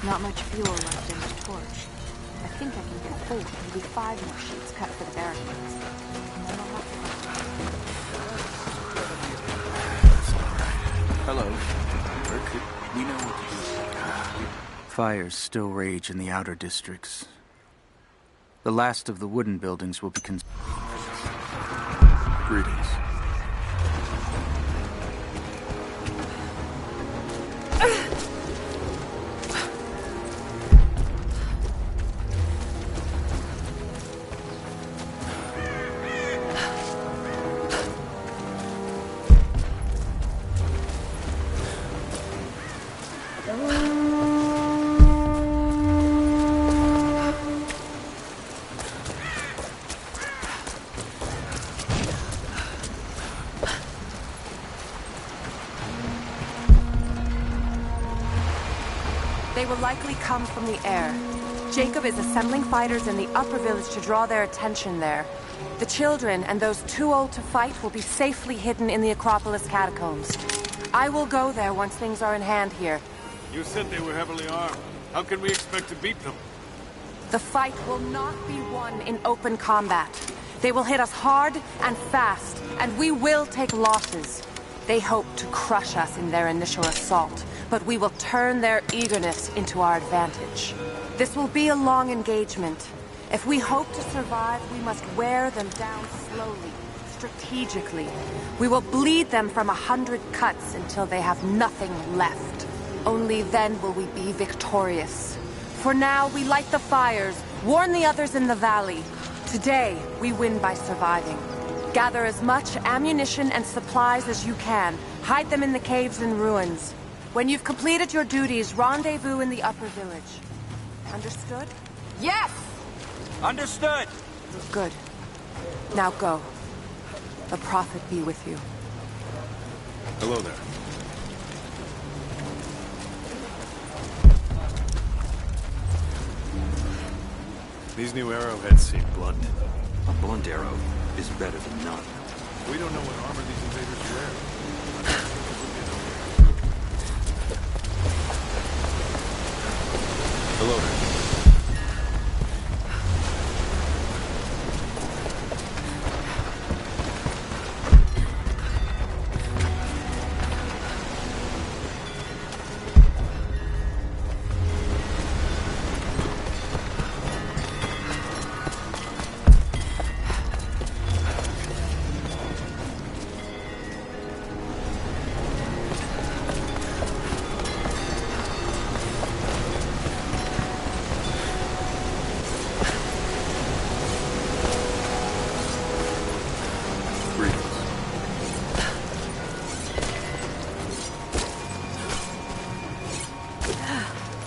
Not much fuel left in the torch. I think I can get 4, maybe 5 more sheets cut for the barricades. And then I'll have to... Hello. We know what to do. Fires still rage in the outer districts. The last of the wooden buildings will be Greetings. They will likely come from the air. Jacob is assembling fighters in the upper village to draw their attention there. The children and those too old to fight will be safely hidden in the Acropolis catacombs. I will go there once things are in hand here. You said they were heavily armed. How can we expect to beat them? The fight will not be won in open combat. They will hit us hard and fast, and we will take losses. They hope to crush us in their initial assault, but we will turn their eagerness into our advantage. This will be a long engagement. If we hope to survive, we must wear them down slowly, strategically. We will bleed them from 100 cuts until they have nothing left. Only then will we be victorious. For now, we light the fires, warn the others in the valley. Today, we win by surviving. Gather as much ammunition and supplies as you can. Hide them in the caves and ruins. When you've completed your duties, rendezvous in the upper village. Understood? Yes! Understood! Good. Now go. The Prophet be with you. Hello there. These new arrowheads seem blunt. A blunt arrow is better than none. We don't know what armor these invaders wear. Hello there.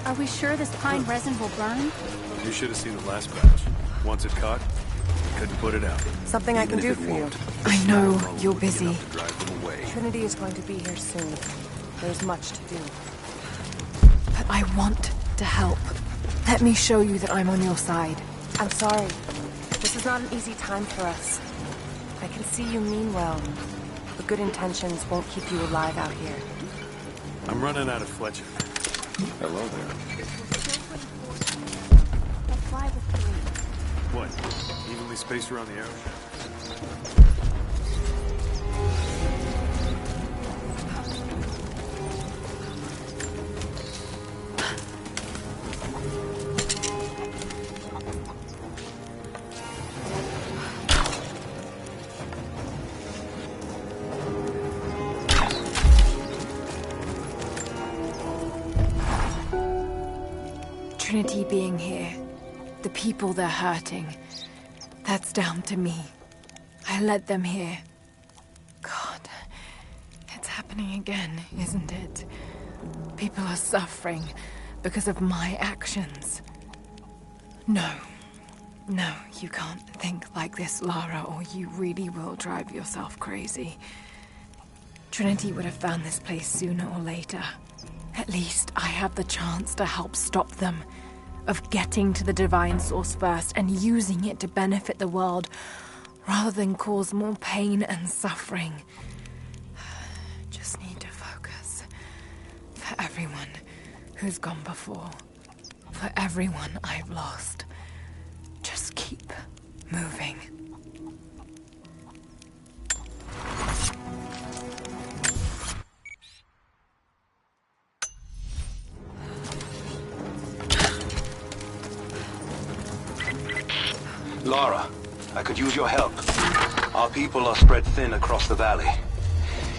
Are we sure this pine resin will burn? You should have seen the last batch. Once it caught, you couldn't put it out. Something I can do for you. I know you're busy. Drive them away. Trinity is going to be here soon. There's much to do. But I want to help. Let me show you that I'm on your side. I'm sorry. This is not an easy time for us. I can see you mean well. But good intentions won't keep you alive out here. I'm running out of Fletcher. Hello there. I'll fly with 3. What? Evenly spaced around the arrow? Trinity being here, the people they're hurting, that's down to me. I led them here. God, it's happening again, isn't it? People are suffering because of my actions. No, you can't think like this, Lara, or you really will drive yourself crazy. Trinity would have found this place sooner or later. At least I have the chance to help stop them. Of getting to the Divine Source first and using it to benefit the world, rather than cause more pain and suffering. Just need to focus. For everyone who's gone before. for everyone I've lost. Just keep moving. Lara, I could use your help. Our people are spread thin across the valley.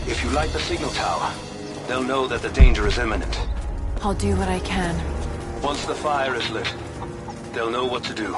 If you light the signal tower, they'll know that the danger is imminent. I'll do what I can. Once the fire is lit, they'll know what to do.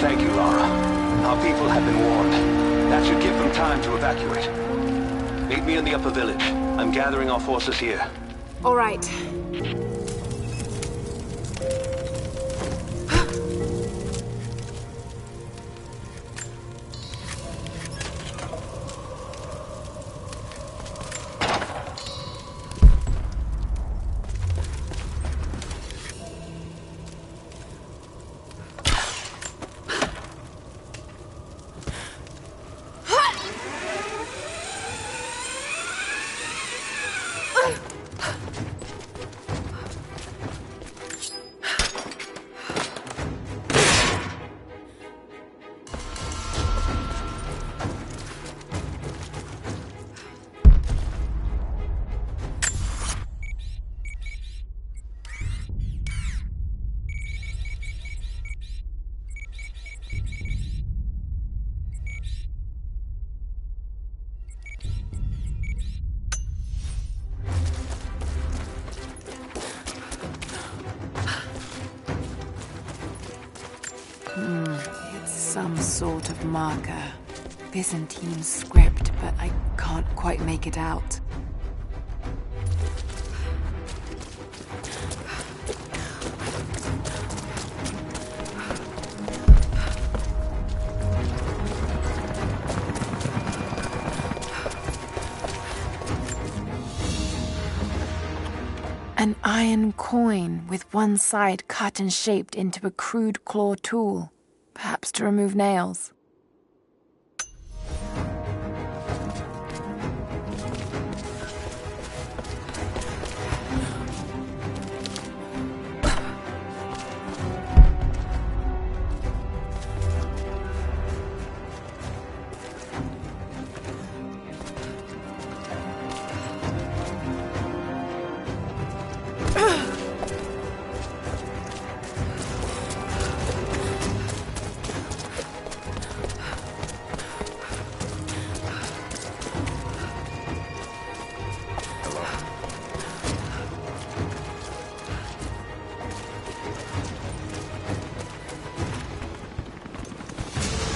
Thank you, Lara. Our people have been warned. That should give them time to evacuate. Meet me in the upper village. I'm gathering our forces here. All right. It's some sort of marker. Byzantine script, but I can't quite make it out. An iron coin with one side cut and shaped into a crude claw tool, perhaps to remove nails.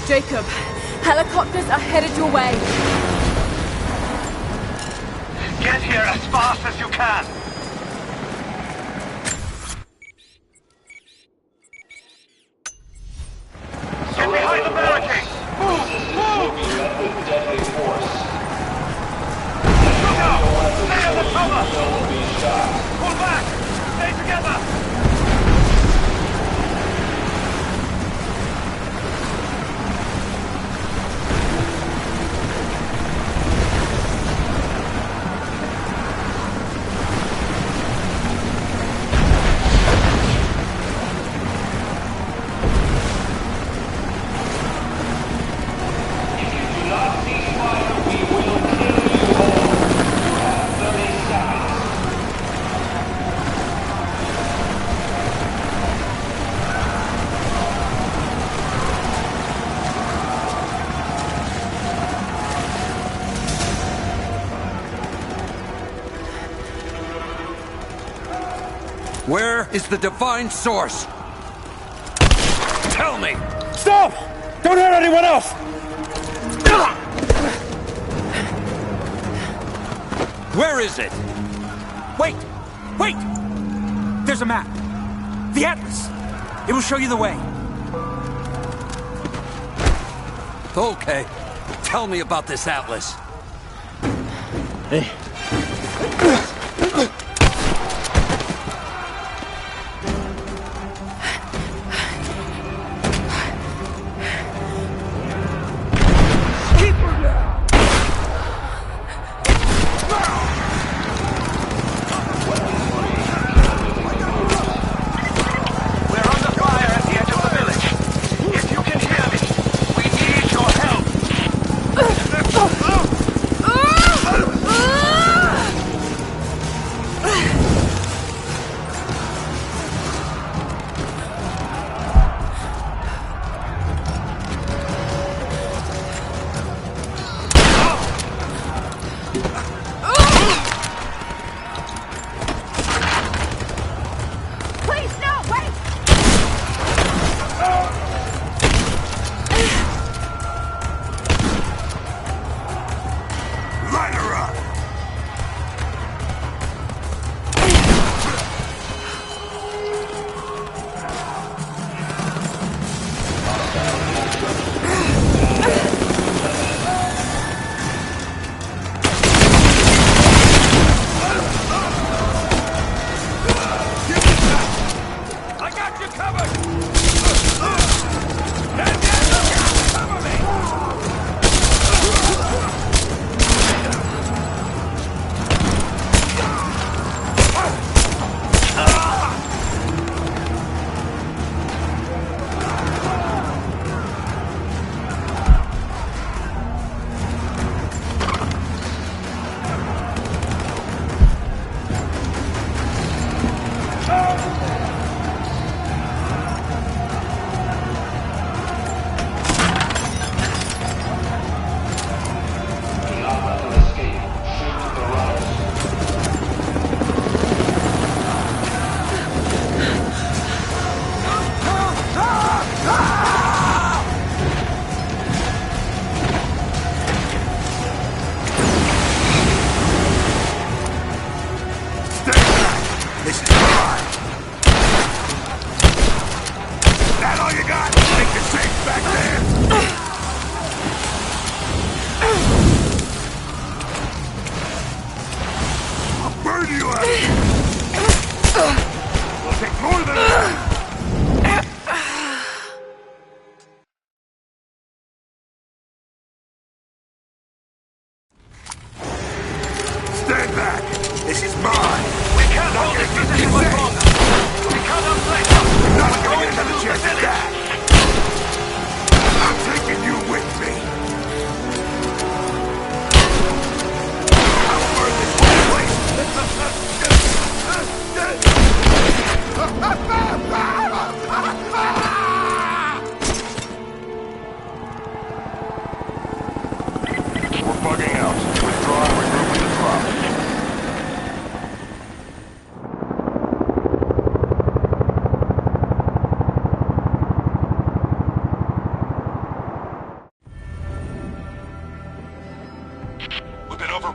Jacob, helicopters are headed your way. Get here as fast as you can. Get behind the barricades! Move! Move! Look out! Stay on the cover! Pull back! Stay together! Where is the divine source? Tell me! Stop! Don't hurt anyone else! Where is it? Wait! Wait! There's a map. The Atlas. It will show you the way. Okay. Tell me about this Atlas. Hey. Help!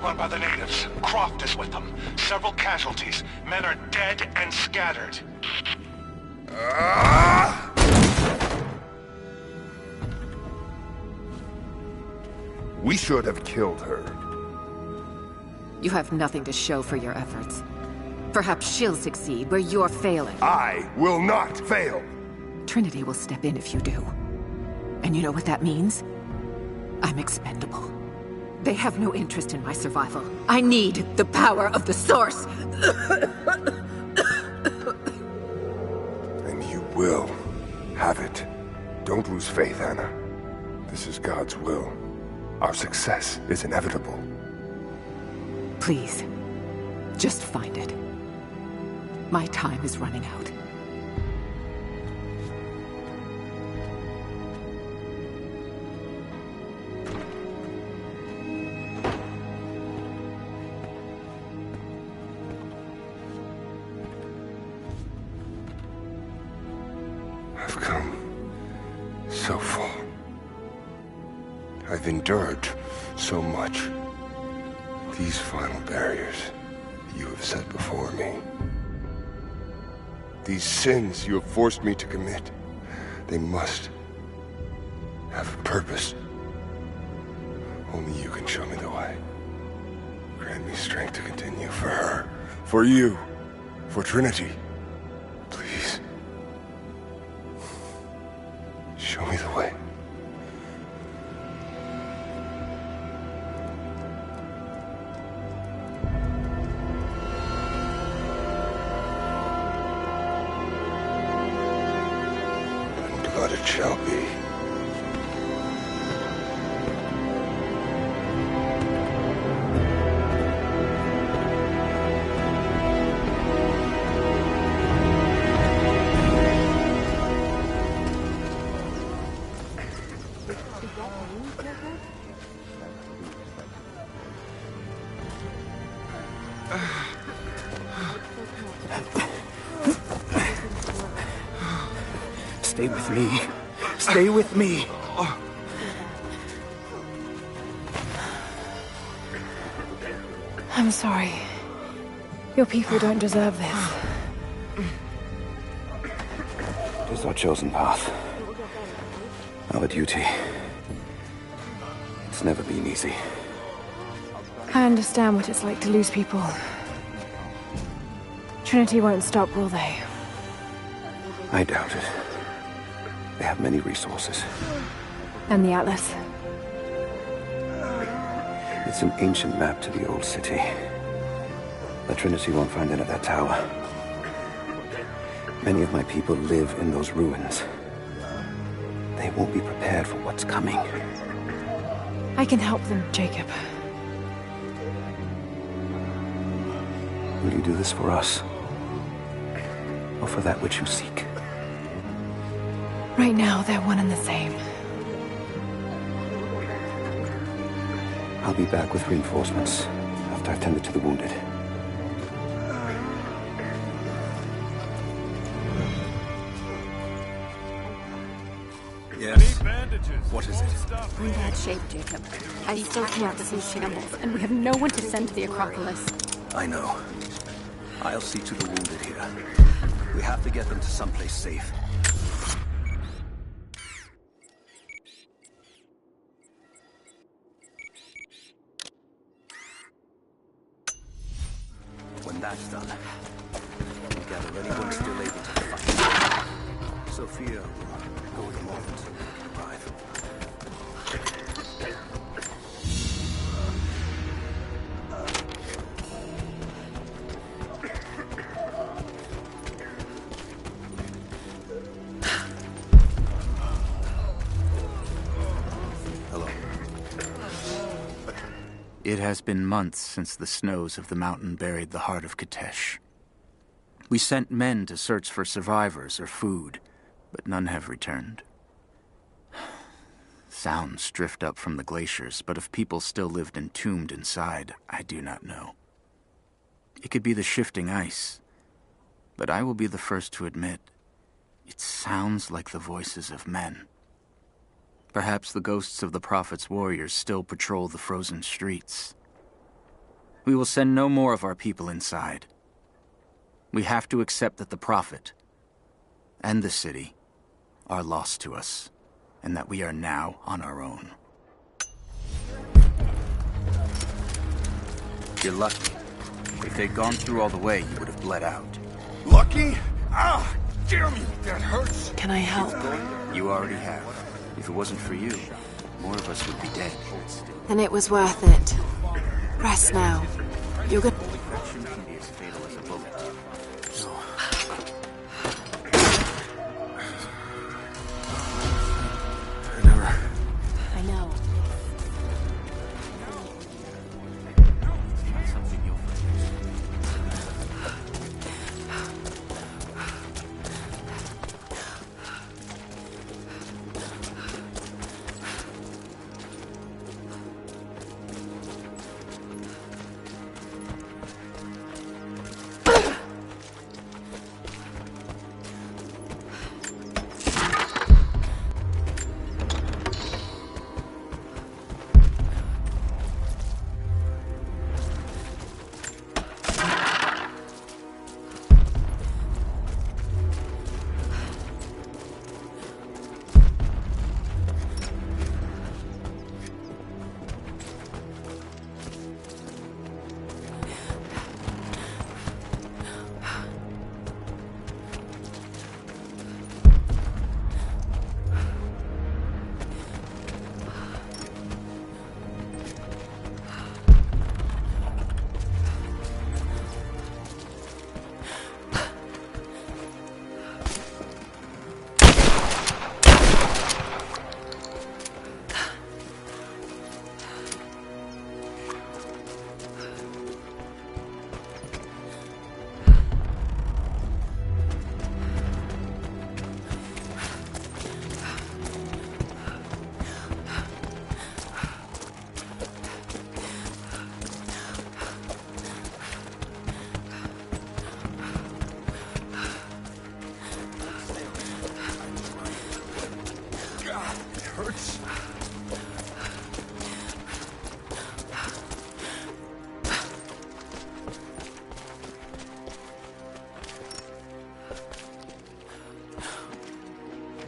run by the natives. Croft is with them. Several casualties. Men are dead and scattered. We should have killed her. You have nothing to show for your efforts. Perhaps she'll succeed where you're failing. I will not fail! Trinity will step in if you do. And you know what that means? I'm expendable. They have no interest in my survival. I need the power of the Source! And you will have it. Don't lose faith, Anna. This is God's will. Our success is inevitable. Please, just find it. My time is running out. I've come so far. I've endured so much. These final barriers you have set before me. These sins you have forced me to commit, they must have a purpose. Only you can show me the way. Grant me strength to continue for her, for you, for Trinity. Please. Show me the way. Blood it shall be. Stay with me. Stay with me. I'm sorry. Your people don't deserve this. It is our chosen path. Our duty. It's never been easy. I understand what it's like to lose people. Trinity won't stop, will they? I doubt it. They have many resources. And the Atlas? It's an ancient map to the old city. The Trinity won't find it at that tower. Many of my people live in those ruins. They won't be prepared for what's coming. I can help them, Jacob. Will you do this for us? Or for that which you seek? Right now, they're one and the same. I'll be back with reinforcements after I've tended to the wounded. Yes. What is it? We're in bad shape, Jacob. I still can't see shambles, and we have no one to send to the Acropolis. I know. I'll see to the wounded here. We have to get them to someplace safe. When that's done, we'll gather anyone still able to fight. Sophia will go in a moment. Arrive. It has been months since the snows of the mountain buried the heart of Kitezh. We sent men to search for survivors or food, but none have returned. Sounds drift up from the glaciers, but if people still lived entombed inside, I do not know. It could be the shifting ice, but I will be the first to admit, it sounds like the voices of men. Perhaps the ghosts of the Prophet's warriors still patrol the frozen streets. We will send no more of our people inside. We have to accept that the Prophet and the city are lost to us, and that we are now on our own. You're lucky. If they'd gone through all the way, you would have bled out. Lucky? Ah, damn you, that hurts. Can I help? You already have. If it wasn't for you, more of us would be dead. Then it was worth it. Rest now. You're good. Infection can be as fatal as a bullet. I know. It's not something you'll forget.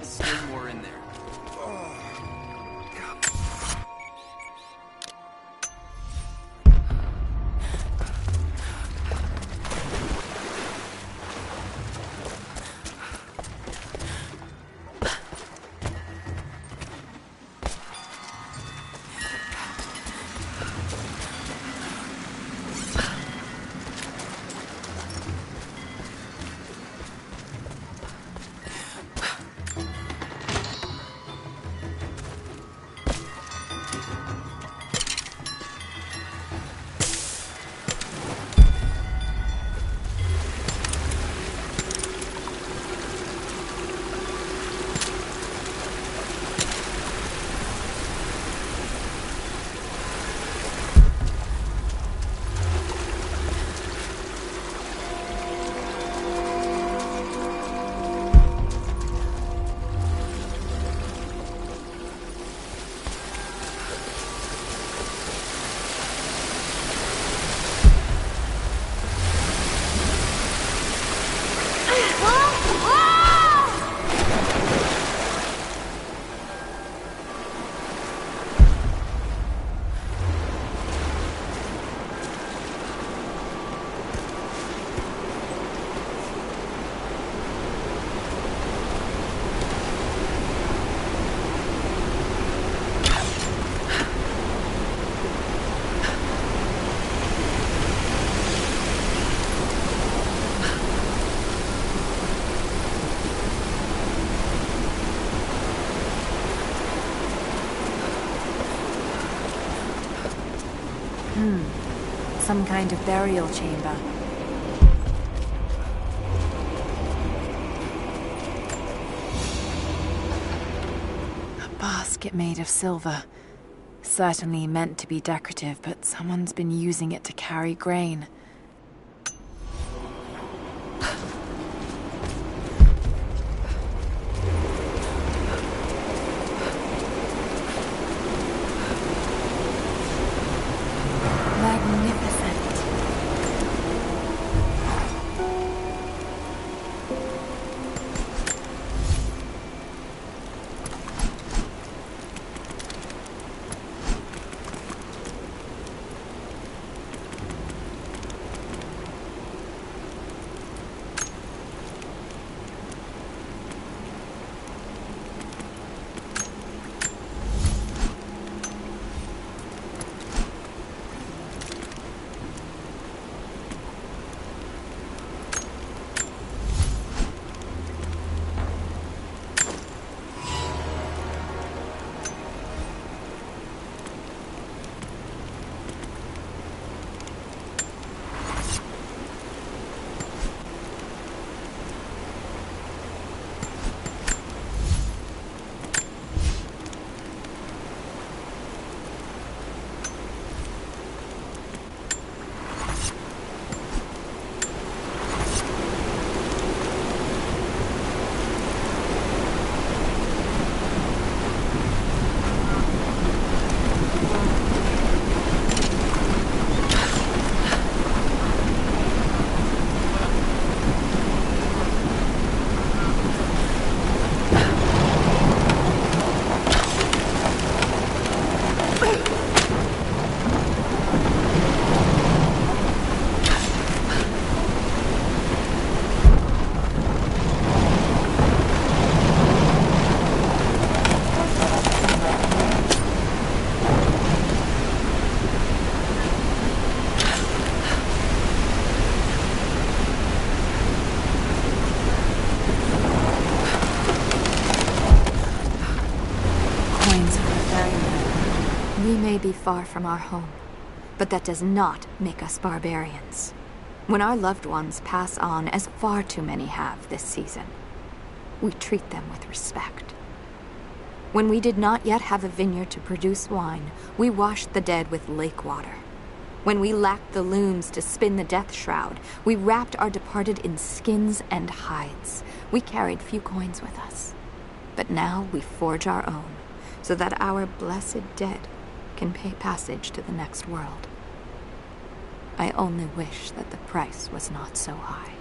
Still more in there. Some kind of burial chamber. A basket made of silver. Certainly meant to be decorative, but someone's been using it to carry grain. Magnificent. We may be far from our home, but that does not make us barbarians. When our loved ones pass on, as far too many have this season, we treat them with respect. When we did not yet have a vineyard to produce wine, we washed the dead with lake water. When we lacked the looms to spin the death shroud, we wrapped our departed in skins and hides. We carried few coins with us. But now we forge our own, so that our blessed dead can pay passage to the next world. I only wish that the price was not so high.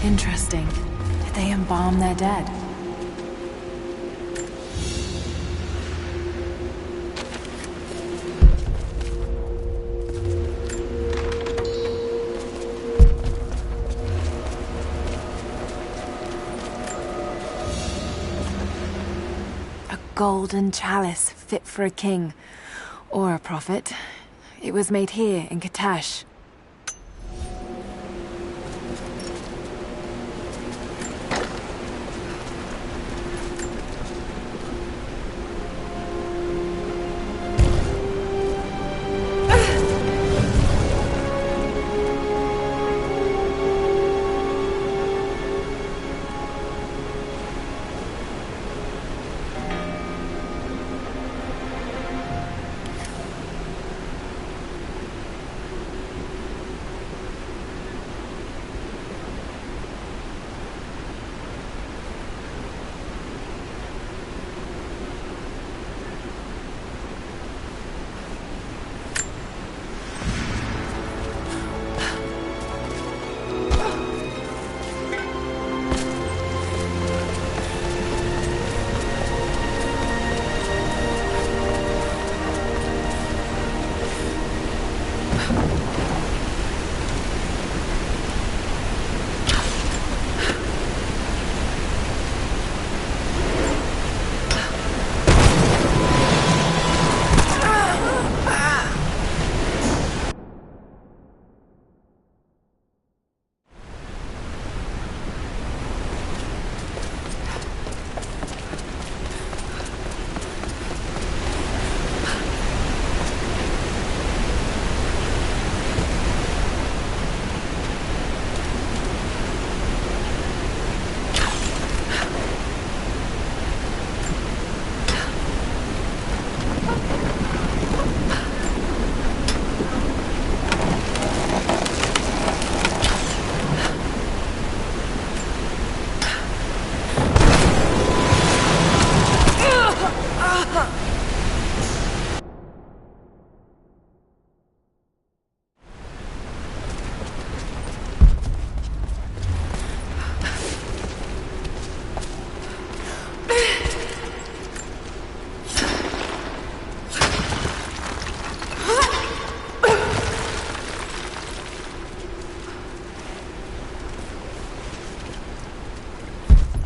Interesting. They embalm their dead. A golden chalice fit for a king. Or a prophet. It was made here in Katash.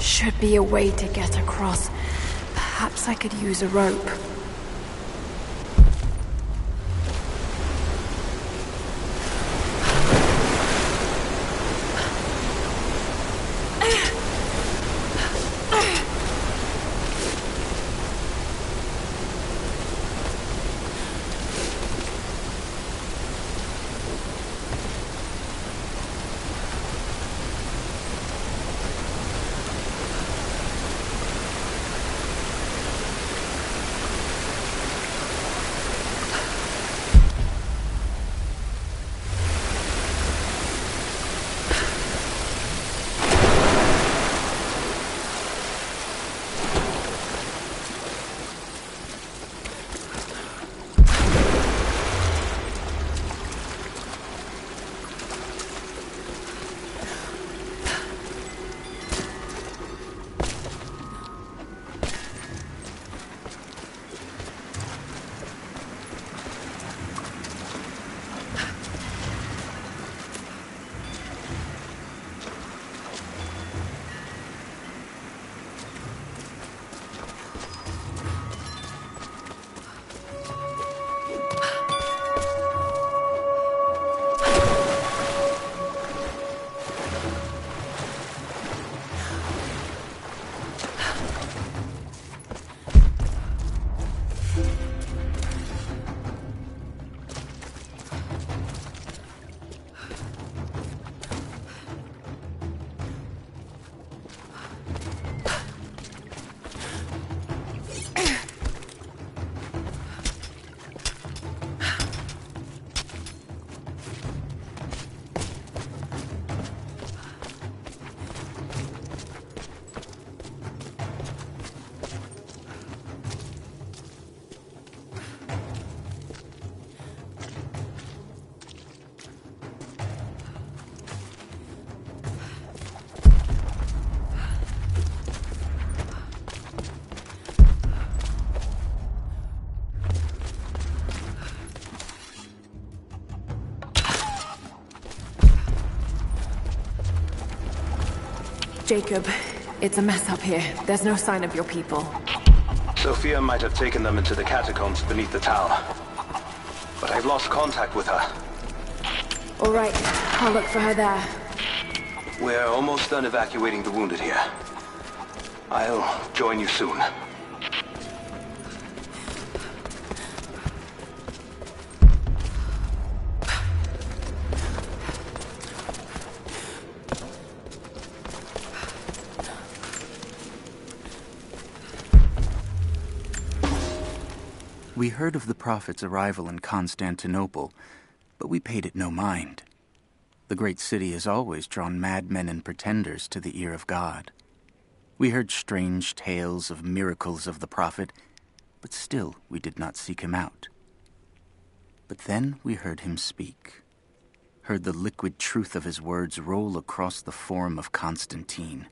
should be a way to get across. Perhaps I could use a rope. Jacob, it's a mess up here. There's no sign of your people. Sophia might have taken them into the catacombs beneath the tower. But I've lost contact with her. All right, I'll look for her there. We're almost done evacuating the wounded here. I'll join you soon. We heard of the Prophet's arrival in Constantinople, but we paid it no mind. The great city has always drawn madmen and pretenders to the ear of God. We heard strange tales of miracles of the Prophet, but still we did not seek him out. But then we heard him speak, heard the liquid truth of his words roll across the forum of Constantine.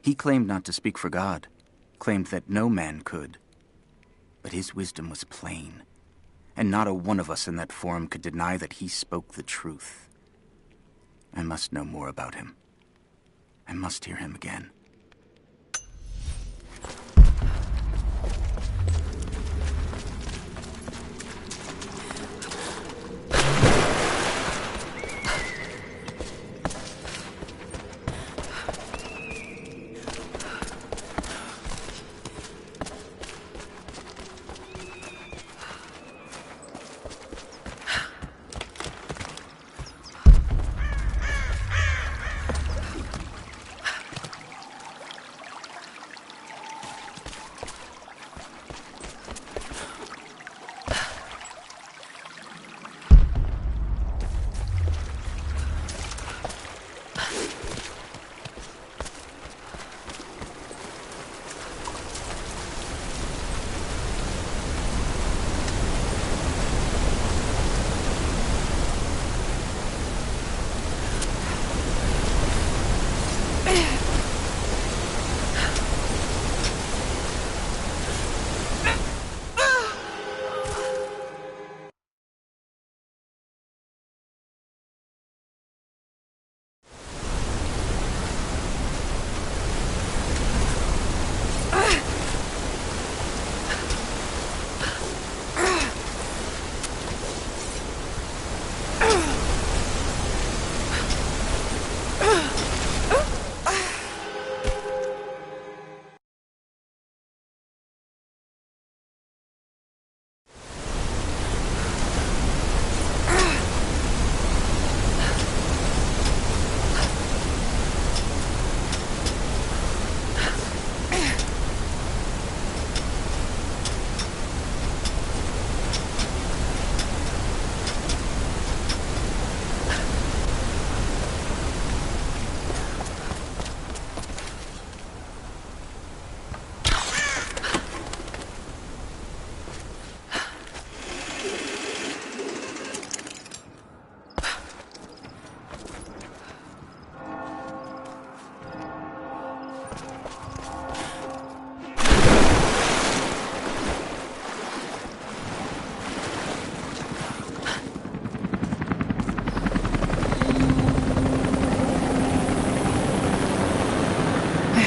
He claimed not to speak for God, claimed that no man could. But his wisdom was plain, and not a one of us in that forum could deny that he spoke the truth. I must know more about him. I must hear him again.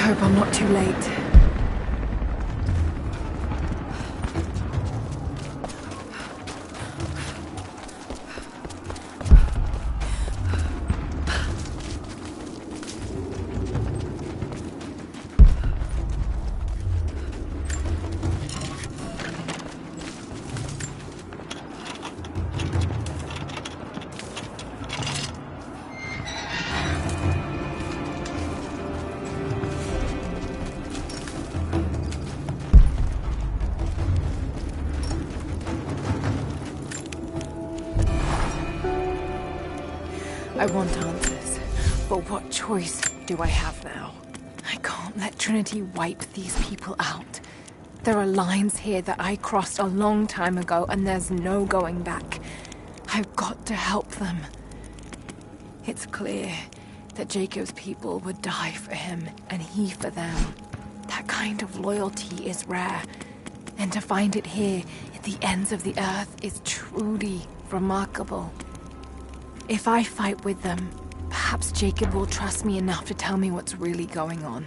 hope I'm not too late. I want answers, but what choice do I have now? I can't let Trinity wipe these people out. There are lines here that I crossed a long time ago, and there's no going back. I've got to help them. It's clear that Jacob's people would die for him, and he for them. That kind of loyalty is rare, and to find it here at the ends of the earth is truly remarkable. If I fight with them, perhaps Jacob will trust me enough to tell me what's really going on.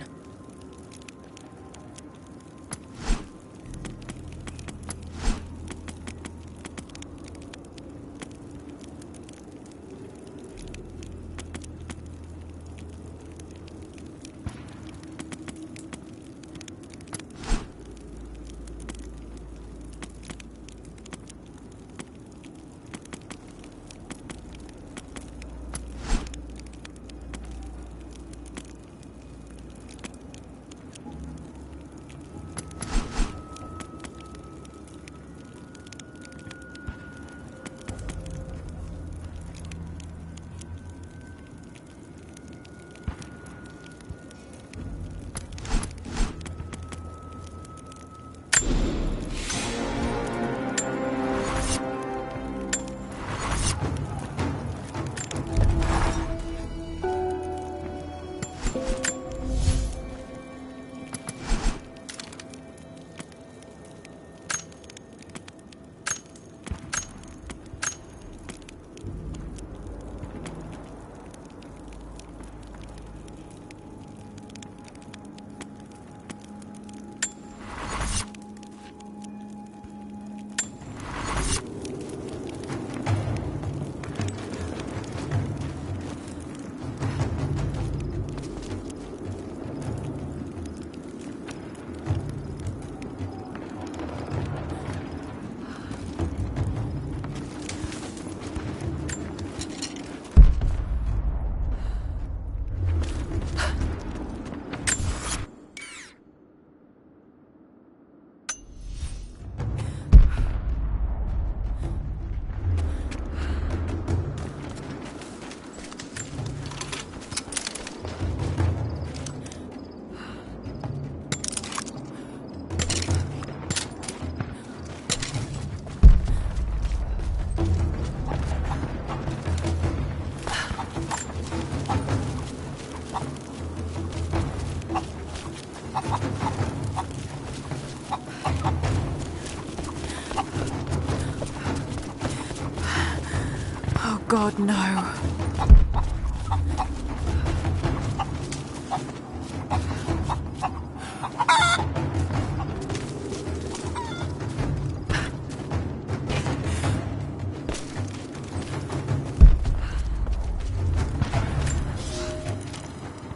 God, no.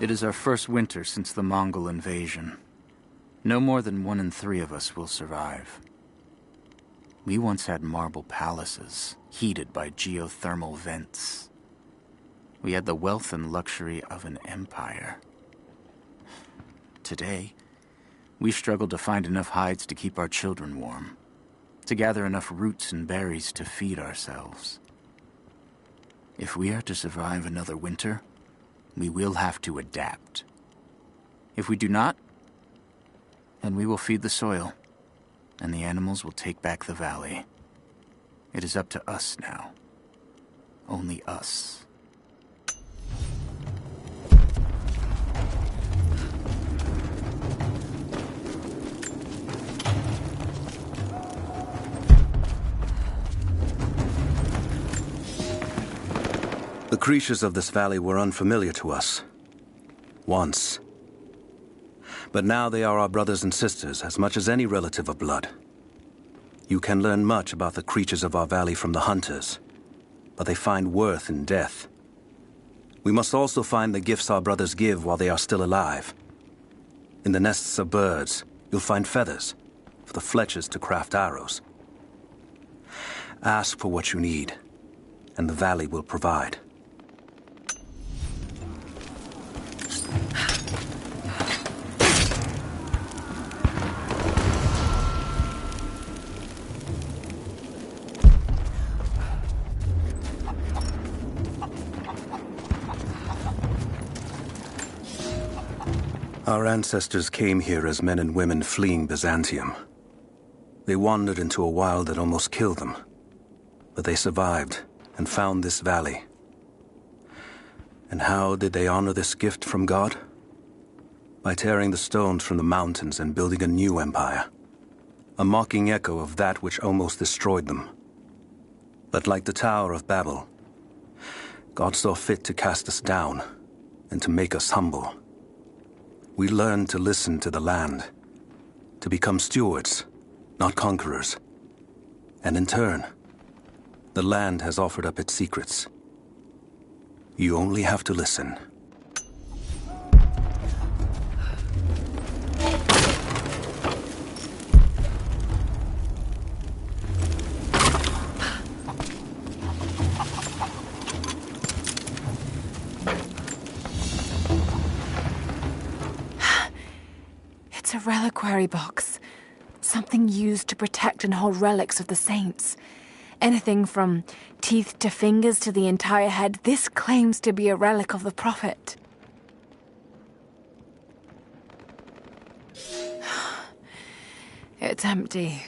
It is our first winter since the Mongol invasion. No more than 1 in 3 of us will survive. We once had marble palaces, heated by geothermal vents. We had the wealth and luxury of an empire. Today, we struggle to find enough hides to keep our children warm, to gather enough roots and berries to feed ourselves. If we are to survive another winter, we will have to adapt. If we do not, then we will feed the soil, and the animals will take back the valley. It is up to us now. Only us. The creatures of this valley were unfamiliar to us. Once. But now they are our brothers and sisters as much as any relative of blood. You can learn much about the creatures of our valley from the hunters, but they find worth in death. We must also find the gifts our brothers give while they are still alive. In the nests of birds, you'll find feathers for the fletchers to craft arrows. Ask for what you need, and the valley will provide. Our ancestors came here as men and women fleeing Byzantium. They wandered into a wild that almost killed them. But they survived and found this valley. And how did they honor this gift from God? By tearing the stones from the mountains and building a new empire. A mocking echo of that which almost destroyed them. But like the Tower of Babel, God saw fit to cast us down and to make us humble. We learned to listen to the land, to become stewards, not conquerors. And in turn, the land has offered up its secrets. You only have to listen. It's a reliquary box. Something used to protect and hold relics of the saints. Anything from teeth to fingers to the entire head, this claims to be a relic of the Prophet. It's empty.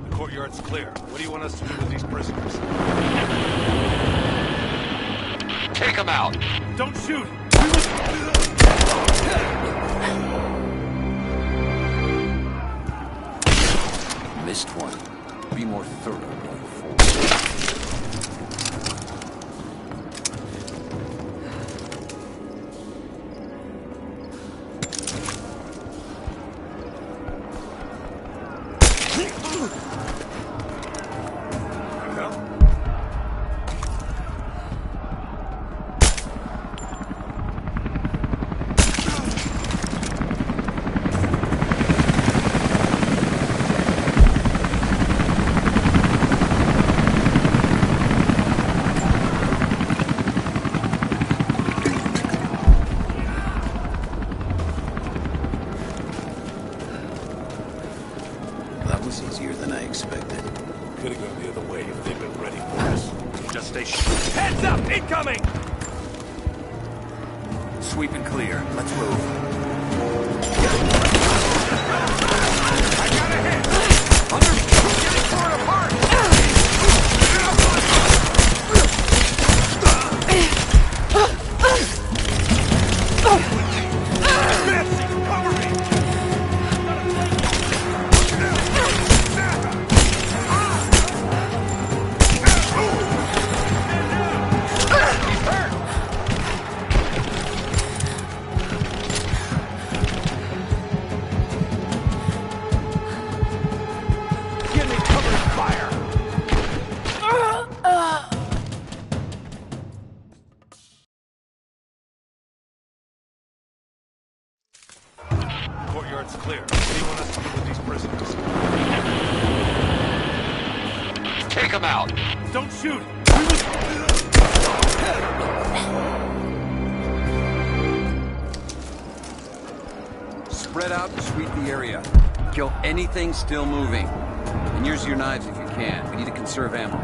The courtyard's clear. What do you want us to do with these prisoners? Take them out! Don't shoot! Missed one. Be more thorough going forward. That was easier than I expected. Could have gone the other way if they'd been ready for us. Just stay Heads up! Incoming! Sweep and clear. Let's move. I got a hit! Getting torn apart! Cover me! Courtyard's clear. What do you want us to do with these prisoners? Take them out! Don't shoot! Spread out and sweep the area. Kill anything still moving. And use your knives if you can. We need to conserve ammo.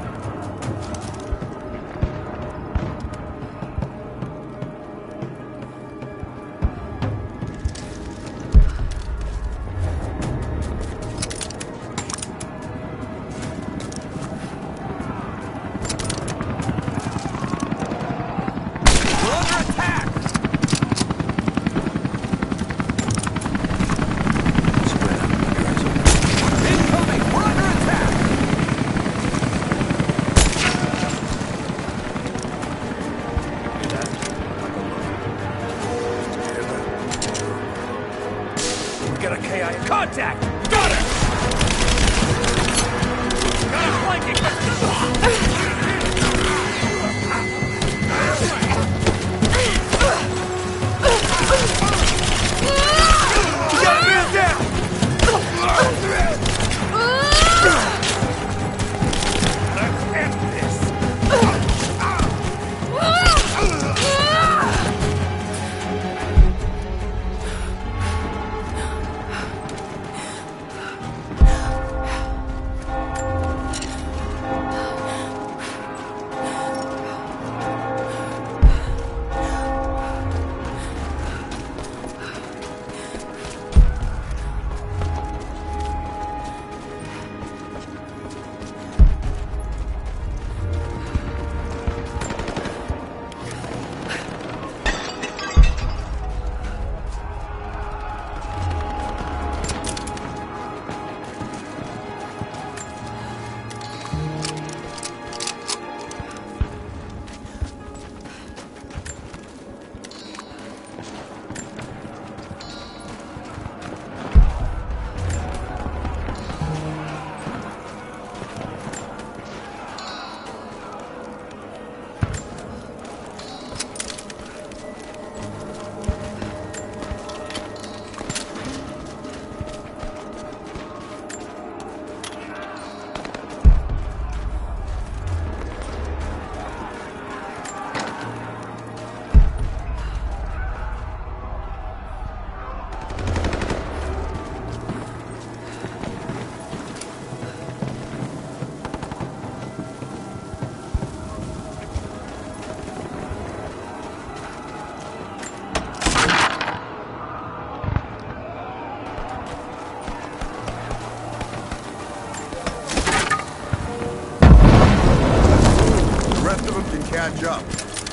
patch up.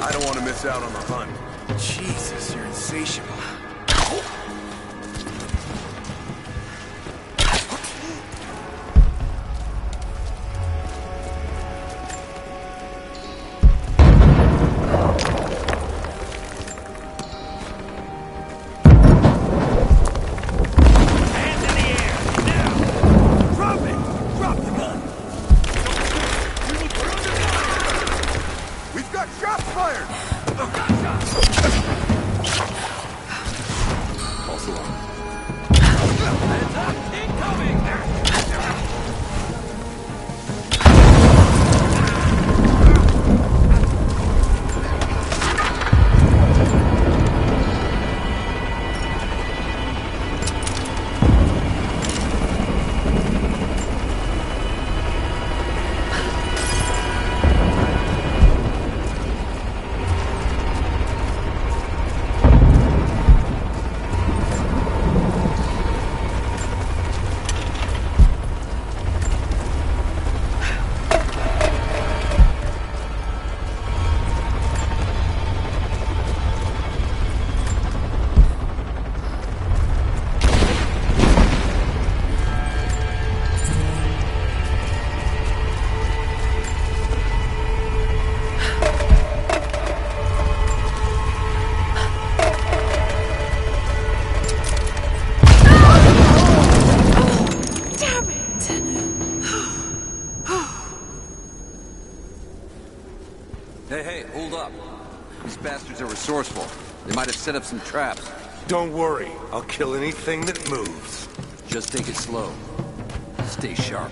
I don't want to miss out on the hunt. Jesus, you're insatiable. Hey, hold up. These bastards are resourceful. They might have set up some traps. Don't worry. I'll kill anything that moves. Just take it slow. Stay sharp.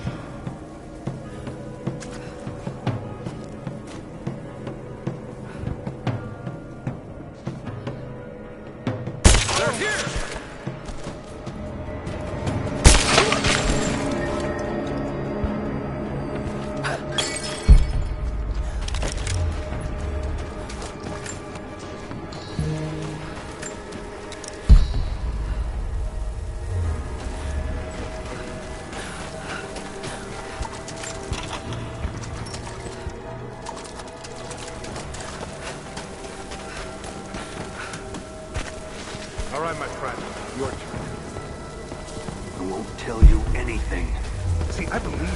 They're here! All right, my friend. Your turn. I won't tell you anything. See, I believe you,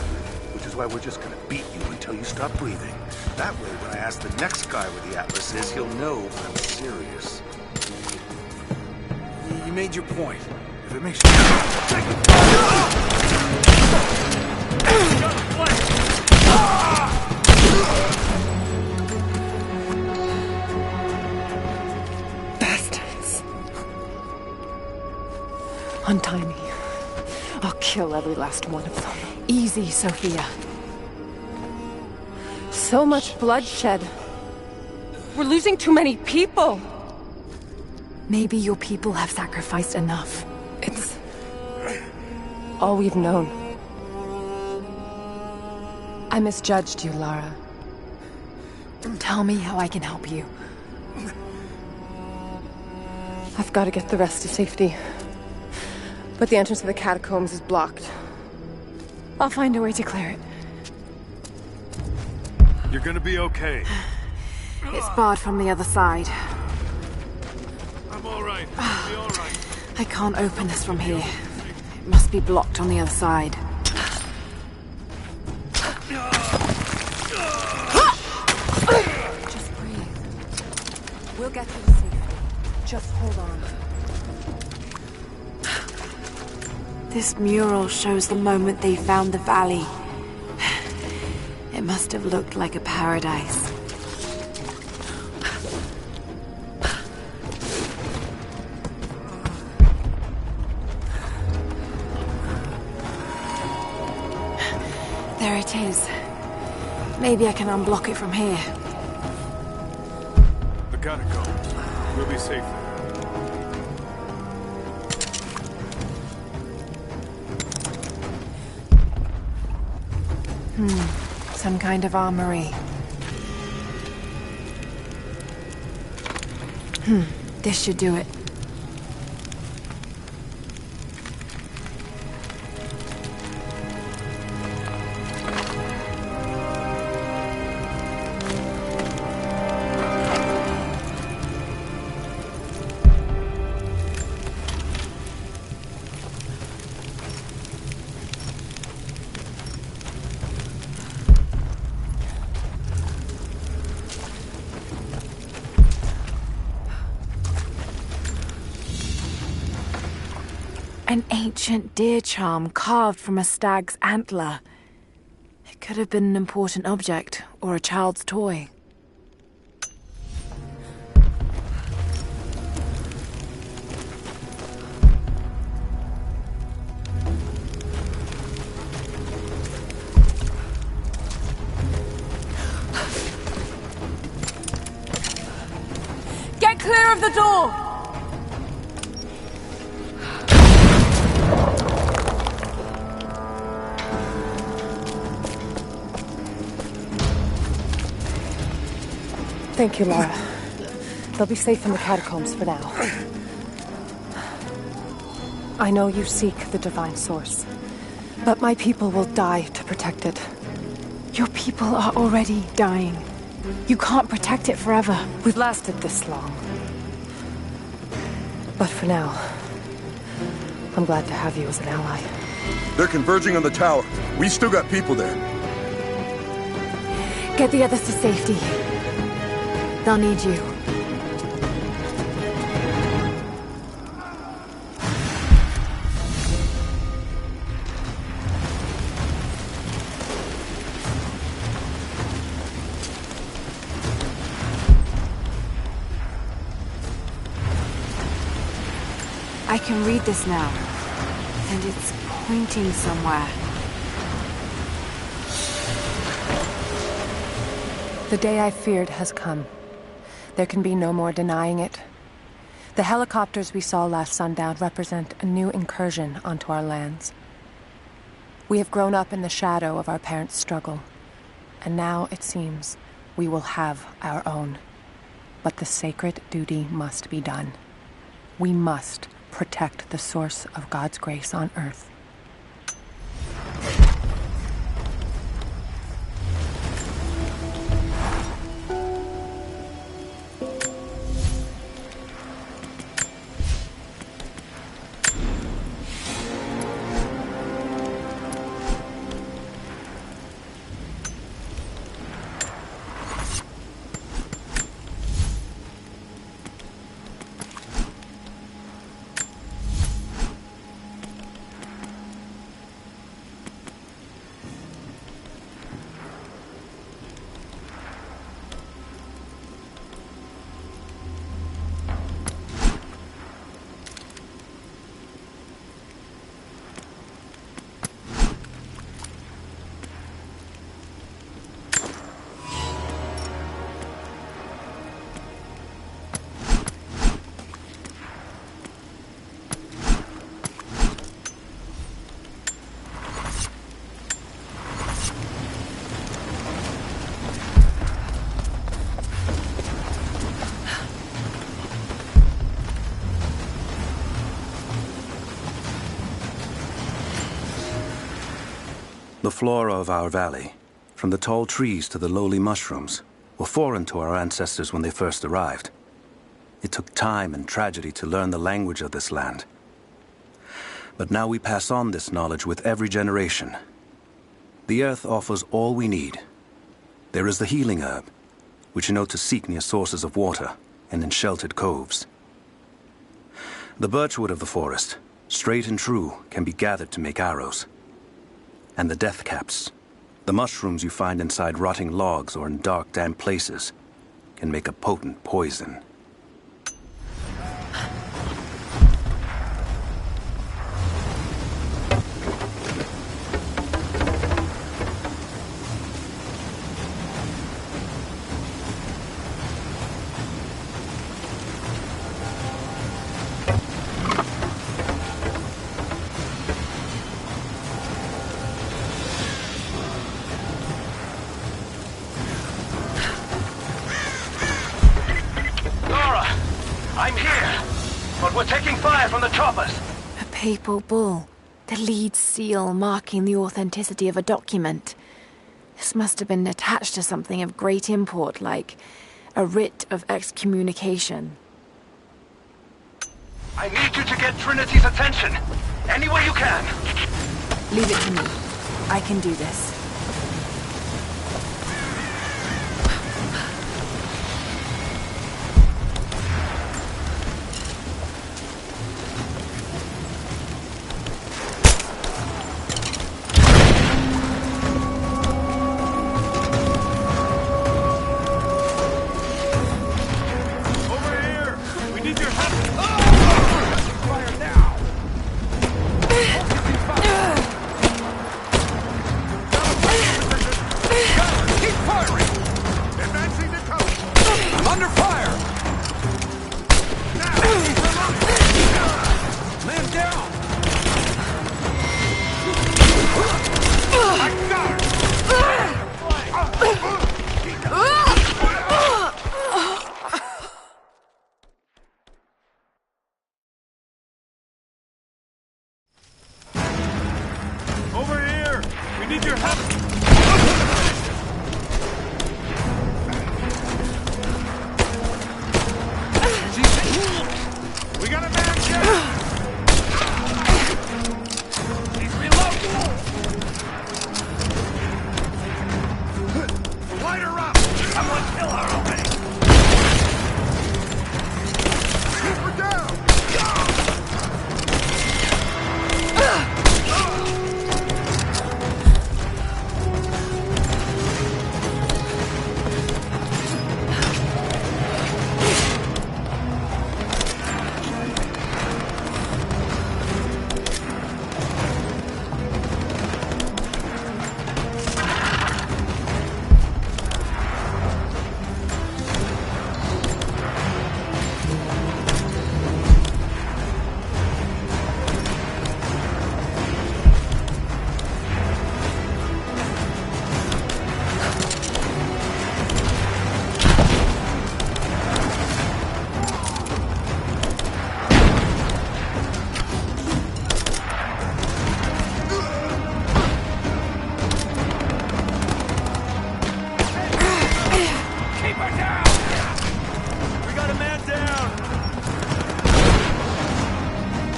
which is why we're just gonna beat you until you stop breathing. That way, when I ask the next guy where the Atlas is, he'll know I'm serious. You made your point. If it makes you... Bastards. Untie me. I'll kill every last one of them. Easy, Sophia. So much bloodshed. We're losing too many people. Maybe your people have sacrificed enough. It's all we've known. I misjudged you, Lara. Tell me how I can help you. I've got to get the rest to safety. But the entrance to the catacombs is blocked. I'll find a way to clear it. You're gonna be okay. It's barred from the other side. I'm all right. I'll be all right. I can't open this from here. It must be blocked on the other side. Just breathe. We'll get you to safety. Just hold on. This mural shows the moment they found the valley. It must have looked like a paradise. There it is. Maybe I can unblock it from here. The catacombs. We'll be safe there. Some kind of armory. This should do it. An ancient deer charm carved from a stag's antler. It could have been an important object, or a child's toy. Get clear of the door! Thank you, Lara. They'll be safe in the catacombs for now. I know you seek the Divine Source, but my people will die to protect it. Your people are already dying. You can't protect it forever. We've lasted this long. But for now, I'm glad to have you as an ally. They're converging on the tower. We still got people there. Get the others to safety. They'll need you. I can read this now, and it's pointing somewhere. The day I feared has come. There can be no more denying it. The helicopters we saw last sundown represent a new incursion onto our lands. We have grown up in the shadow of our parents' struggle, and now it seems we will have our own. But the sacred duty must be done. We must protect the source of God's grace on Earth. The flora of our valley, from the tall trees to the lowly mushrooms, were foreign to our ancestors when they first arrived. It took time and tragedy to learn the language of this land. But now we pass on this knowledge with every generation. The earth offers all we need. There is the healing herb, which you know to seek near sources of water and in sheltered coves. The birchwood of the forest, straight and true, can be gathered to make arrows. And the death caps, the mushrooms you find inside rotting logs or in dark, damp places, can make a potent poison. Papal bull, the lead seal marking the authenticity of a document. This must have been attached to something of great import, like a writ of excommunication. I need you to get Trinity's attention. Any way you can. Leave it to me. I can do this. firing! Advancing the coast! I'm under fire! Now! Man down! I got her! Over here! We need your help! We got a man here! He's reloading! Light her up! Someone kill her already!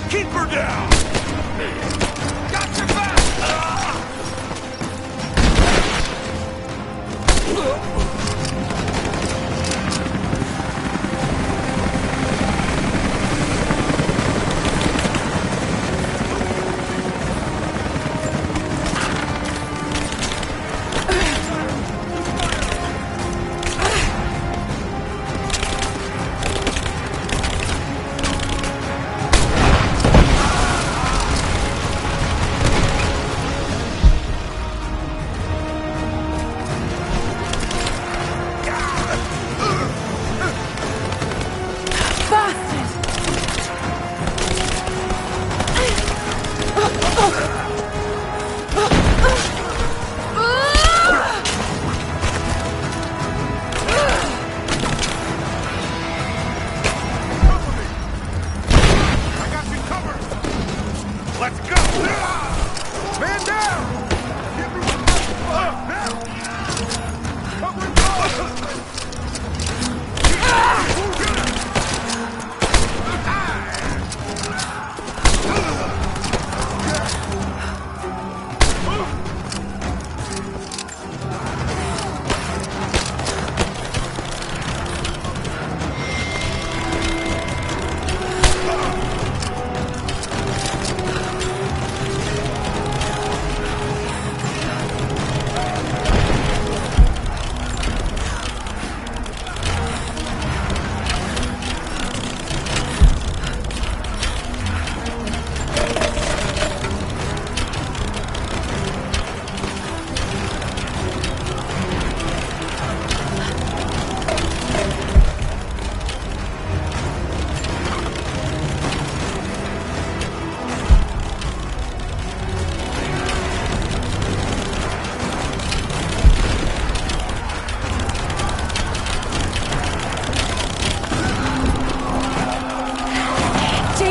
Keep her down!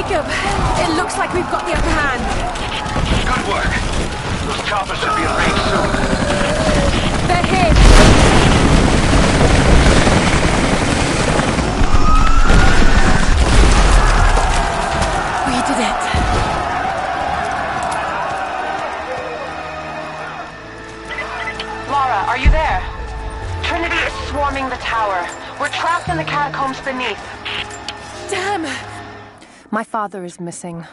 It looks like we've got the upper hand. Good work. Those choppers should be in range soon. They're hit. We did it. Lara, are you there? Trinity is swarming the tower. We're trapped in the catacombs beneath. Damn! My father is missing.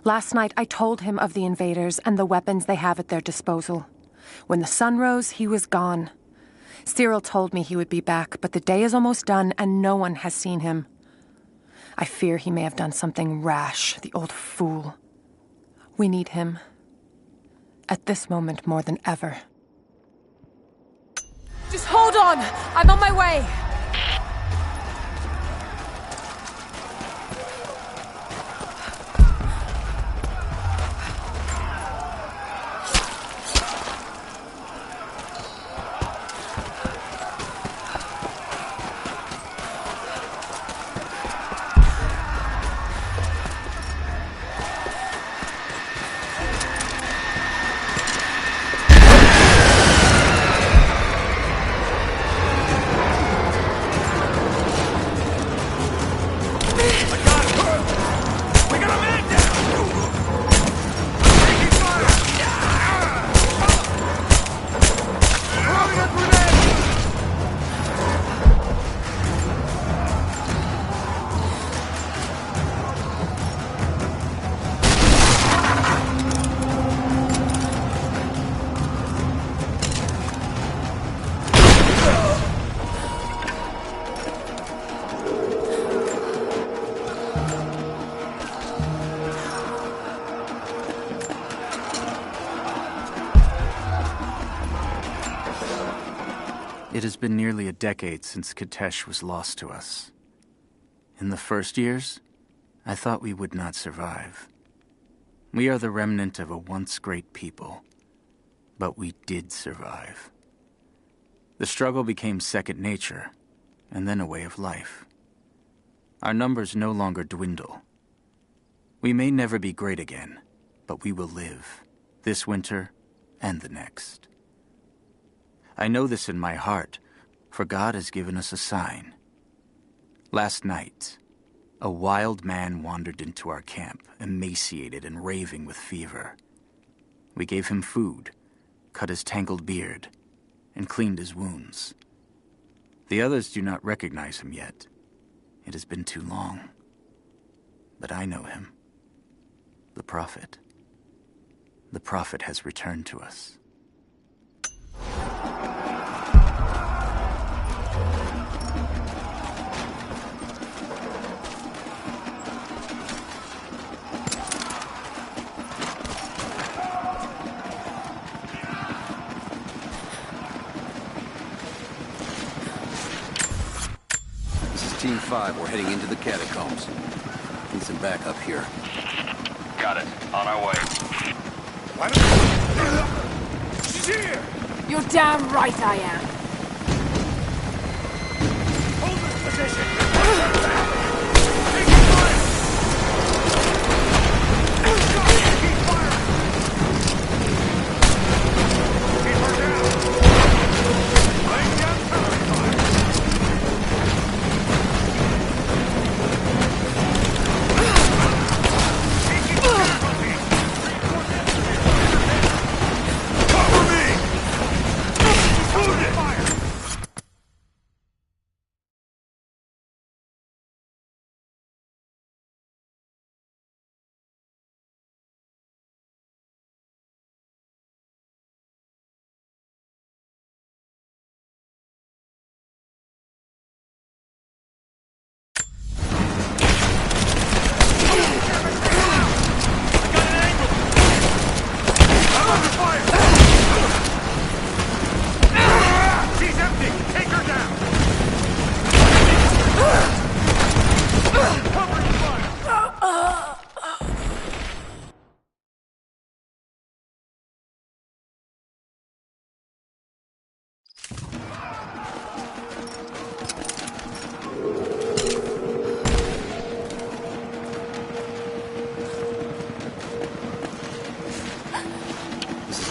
Last night, I told him of the invaders and the weapons they have at their disposal. When the sun rose, he was gone. Cyril told me he would be back, but the day is almost done and no one has seen him. I fear he may have done something rash, the old fool. We need him. At this moment more than ever. Just hold on! I'm on my way! It has been nearly a decade since Kitezh was lost to us. In the first years, I thought we would not survive. We are the remnant of a once great people, but we did survive. The struggle became second nature, and then a way of life. Our numbers no longer dwindle. We may never be great again, but we will live, this winter and the next. I know this in my heart, for God has given us a sign. Last night, a wild man wandered into our camp, emaciated and raving with fever. We gave him food, cut his tangled beard, and cleaned his wounds. The others do not recognize him yet. It has been too long. But I know him. The Prophet. The Prophet has returned to us. Team 5, we're heading into the catacombs. Need some backup here. Got it. On our way. She's here! You're damn right I am. Hold this position!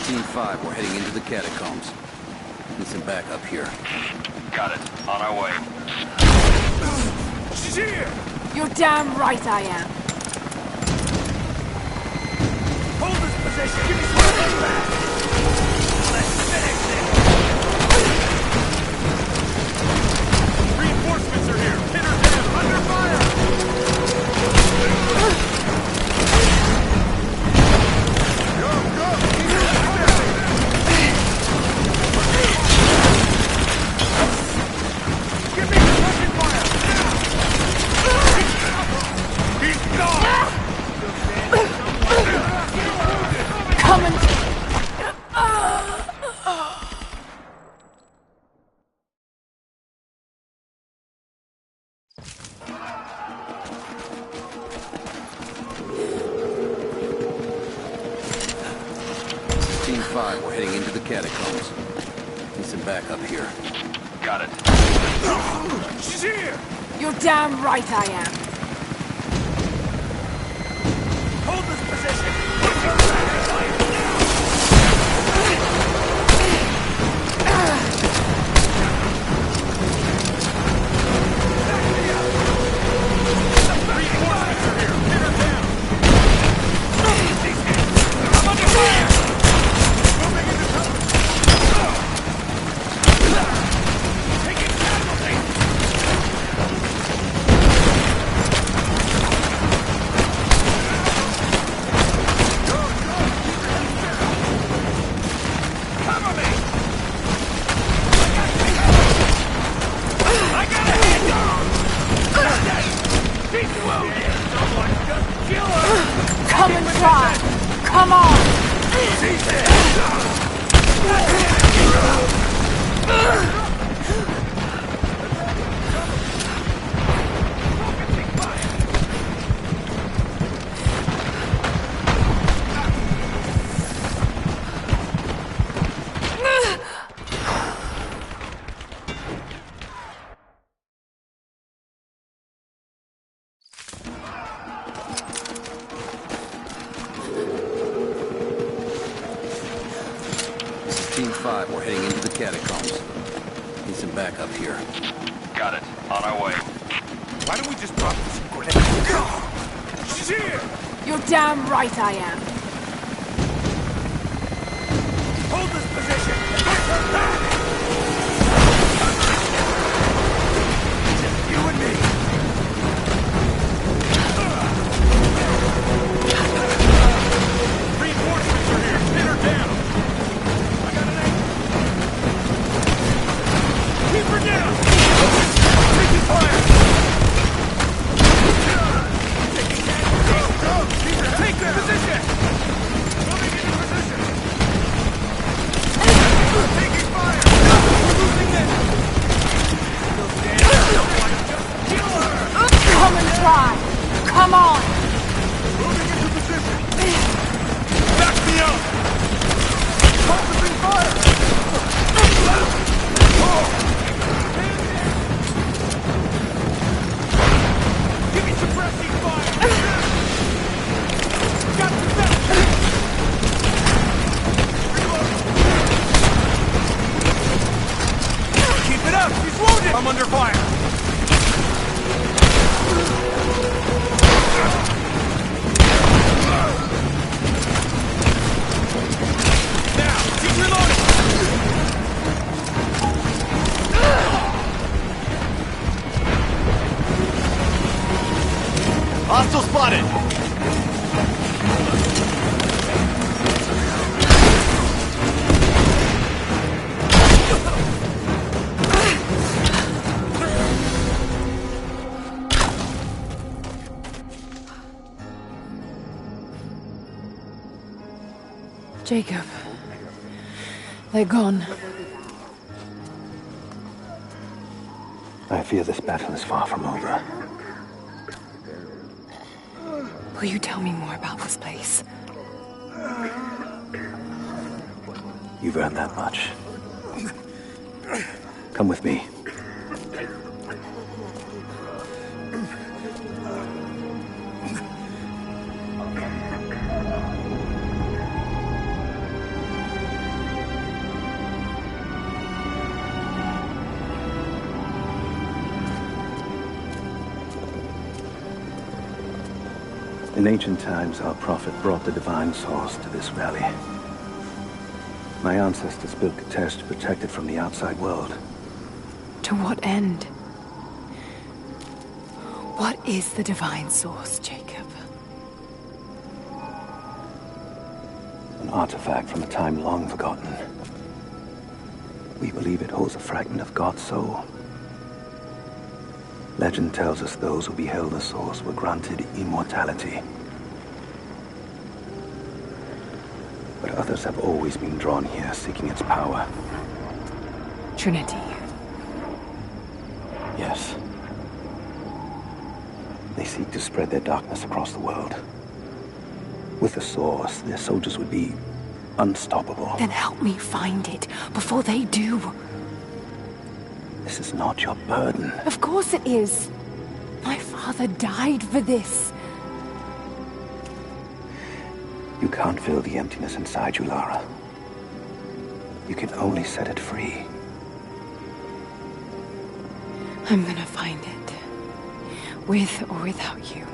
Team 5, we're heading into the catacombs. Need some backup here. Got it. On our way. She's here! You're damn right I am. Hold this position! Give me some of this back! Let's finish this! Reinforcements are here! Hit her down! Under fire! Go, go! Give me suppression fire! He's gone! Come and... 5, we're heading into the catacombs. Need some backup here. Got it. She's here! You're damn right I am. Hold this position! Put your back line now! Reinforcements are here! Hit her down! I'm under fire! Moving into cover! Taking casualties! Cover me! I got a hit! She's wounded! Someone just kill her! Come and try! Come on! She's dead! Team 5, we're heading into the catacombs. Need some backup here. Got it. On our way. Why don't we just drop some grenades? She's here! You're damn right I am. Hold this position! Push her back! Just you and me! Reinforcements are here! Hit her down! I got an angle! Keep her down! Taking fire! Take the position! Moving into position! Taking fire! We're losing this! Still standing! Just kill her! Come and try! Come on! Moving into position! Back me up! Focusing fire! Give me suppressing fire! Got your back! Keep it up! She's wounded! I'm under fire! Now, keep reloading! Hostile spotted! Jacob. They're gone. I fear this battle is far from over. Will you tell me more about this place? You've earned that much. Come with me. In ancient times, our prophet brought the divine source to this valley. My ancestors built Kitezh to protect it from the outside world. To what end? What is the divine source, Jacob? An artifact from a time long forgotten. We believe it holds a fragment of God's soul. Legend tells us those who beheld the source were granted immortality. But others have always been drawn here, seeking its power. Trinity. Yes. They seek to spread their darkness across the world. With the source, their soldiers would be Unstoppable. Then help me find it before they do. This is not your burden. Of course it is. My father died for this. You can't fill the emptiness inside you, Lara. You can only set it free. I'm gonna find it. With or without you.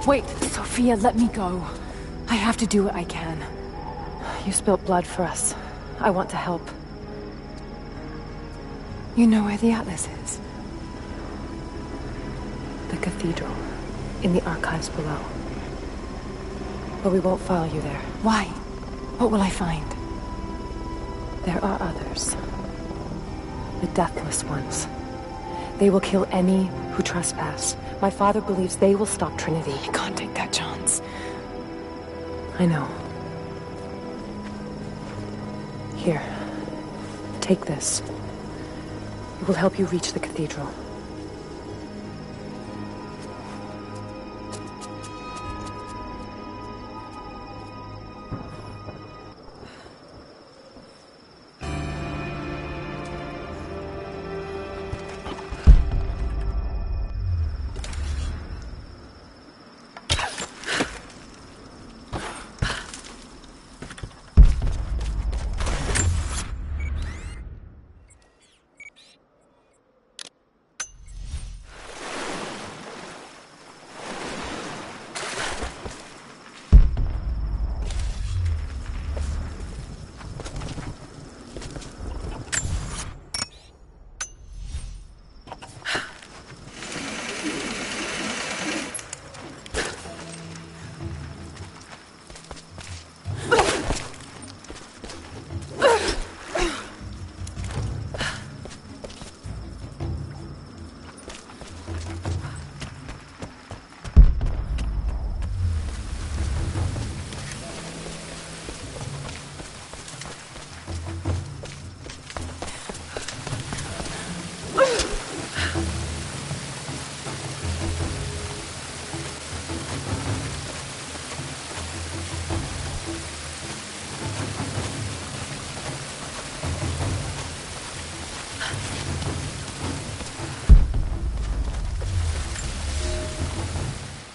Wait, Sophia, let me go. I have to do what I can. You spilt blood for us. I want to help. You know where the Atlas is? The cathedral. In the archives below. But we won't follow you there. Why? What will I find? There are others. The Deathless Ones. They will kill any who trespass. My father believes they will stop Trinity. I can't take that chance. I know. Here. Take this. It will help you reach the cathedral.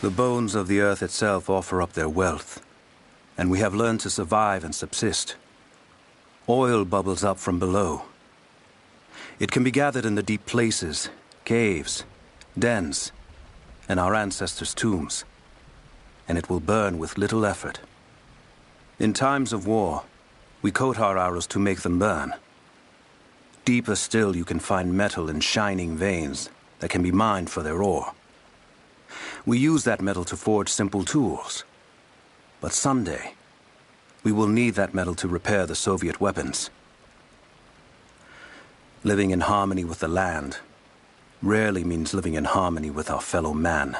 The bones of the earth itself offer up their wealth, and we have learned to survive and subsist. Oil bubbles up from below. It can be gathered in the deep places, caves, dens, and our ancestors' tombs, and it will burn with little effort. In times of war, we coat our arrows to make them burn. Deeper still, you can find metal in shining veins that can be mined for their ore. We use that metal to forge simple tools. But someday, we will need that metal to repair the Soviet weapons. Living in harmony with the land rarely means living in harmony with our fellow man.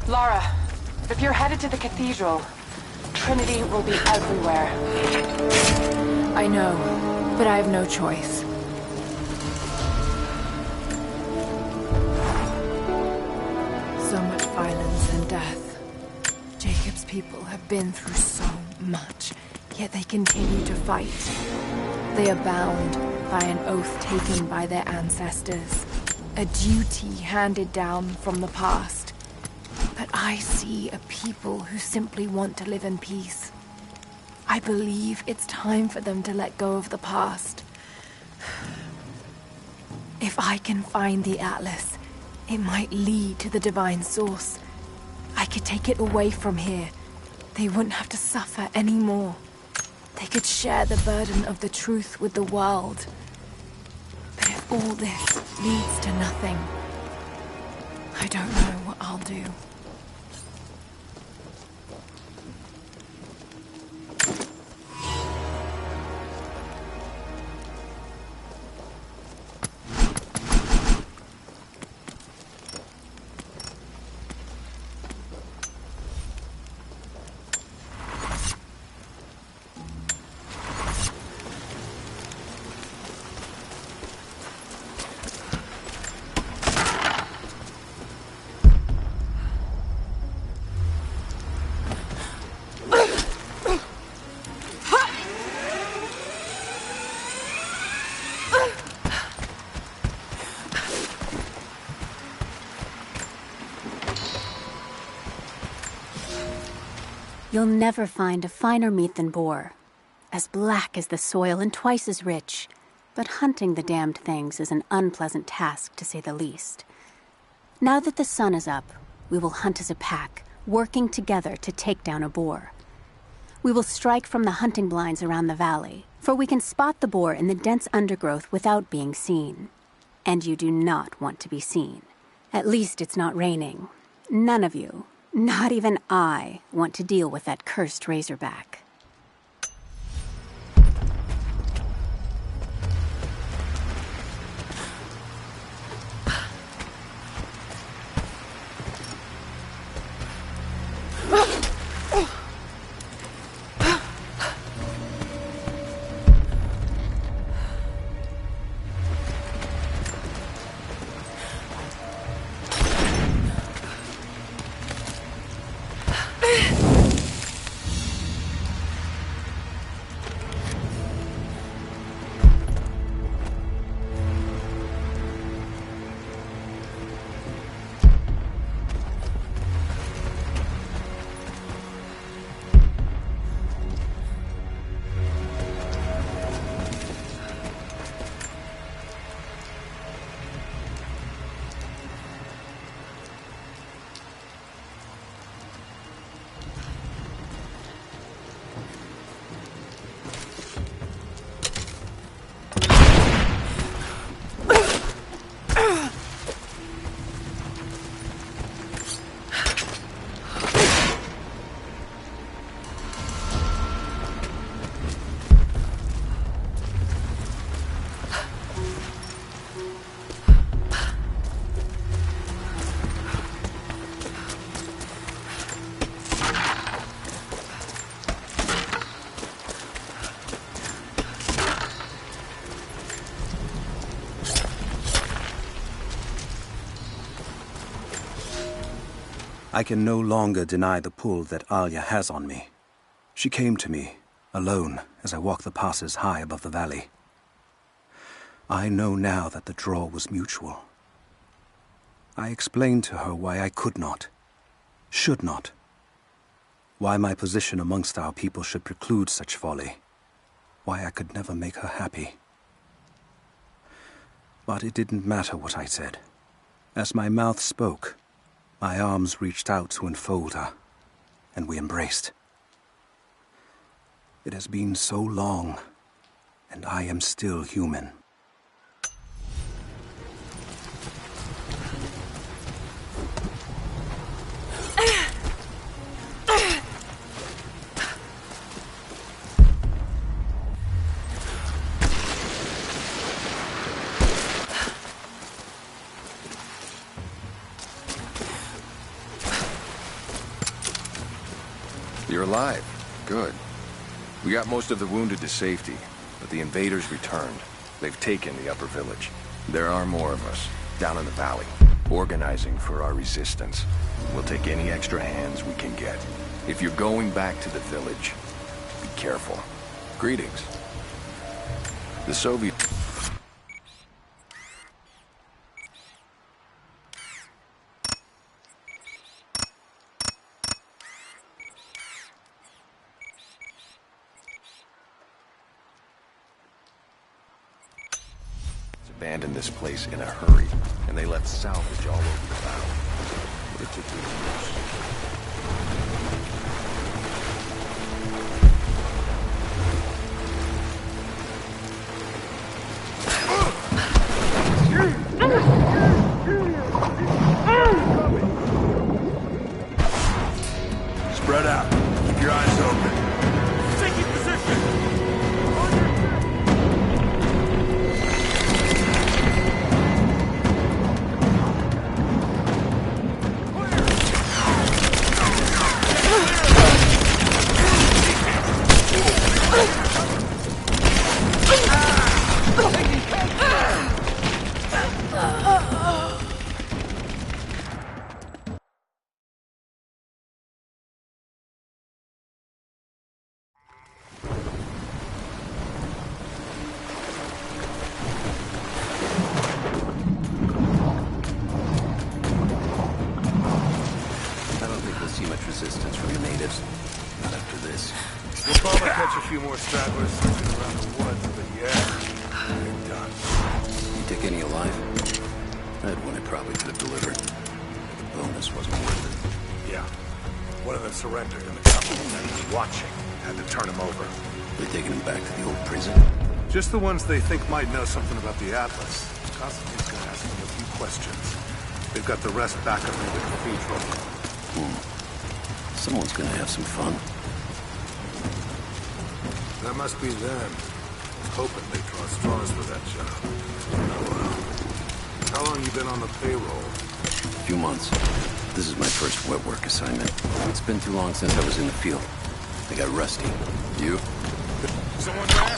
Lara, if you're headed to the cathedral, Trinity will be everywhere. I know, but I have no choice. So much violence and death. Jacob's people have been through so much, yet they continue to fight. They are bound by an oath taken by their ancestors, a duty handed down from the past. But I see a people who simply want to live in peace. I believe it's time for them to let go of the past. If I can find the Atlas, it might lead to the Divine Source. I could take it away from here. They wouldn't have to suffer anymore. They could share the burden of the truth with the world. But if all this leads to nothing, I don't know what I'll do. You'll never find a finer meat than boar. As black as the soil and twice as rich. But hunting the damned things is an unpleasant task, to say the least. Now that the sun is up, we will hunt as a pack, working together to take down a boar. We will strike from the hunting blinds around the valley, for we can spot the boar in the dense undergrowth without being seen. And you do not want to be seen. At least it's not raining. None of you, not even I, want to deal with that cursed razorback. I can no longer deny the pull that Alia has on me. She came to me, alone, as I walked the passes high above the valley. I know now that the draw was mutual. I explained to her why I could not, should not, why my position amongst our people should preclude such folly, why I could never make her happy. But it didn't matter what I said. As my mouth spoke, my arms reached out to enfold her, and we embraced. It has been so long, and I am still human. You're alive. Good. We got most of the wounded to safety, but the invaders returned. They've taken the upper village. There are more of us, down in the valley, organizing for our resistance. We'll take any extra hands we can get. If you're going back to the village, be careful. Greetings. The Soviet... abandoned this place in a hurry, and they left salvage all over the bow. But it took years. Spread out. Keep your eyes open. Taking position! Resistance from the natives. Not after this. We'll probably catch a few more stragglers searching around the woods, but yeah, they're done. You take any alive? I had one I probably could have delivered. The bonus wasn't worth it. Yeah. One of them surrendered and the couple that was watching had to turn him over. They taking him back to the old prison? Just the ones they think might know something about the Atlas. Constantine's gonna ask them a few questions. They've got the rest back up near the cathedral. Someone's gonna have some fun. That must be them. Hoping they draw straws for that job. Oh well. How long you been on the payroll? A few months. This is my first wet work assignment. It's been too long since I was in the field. I got rusty. You? Someone there?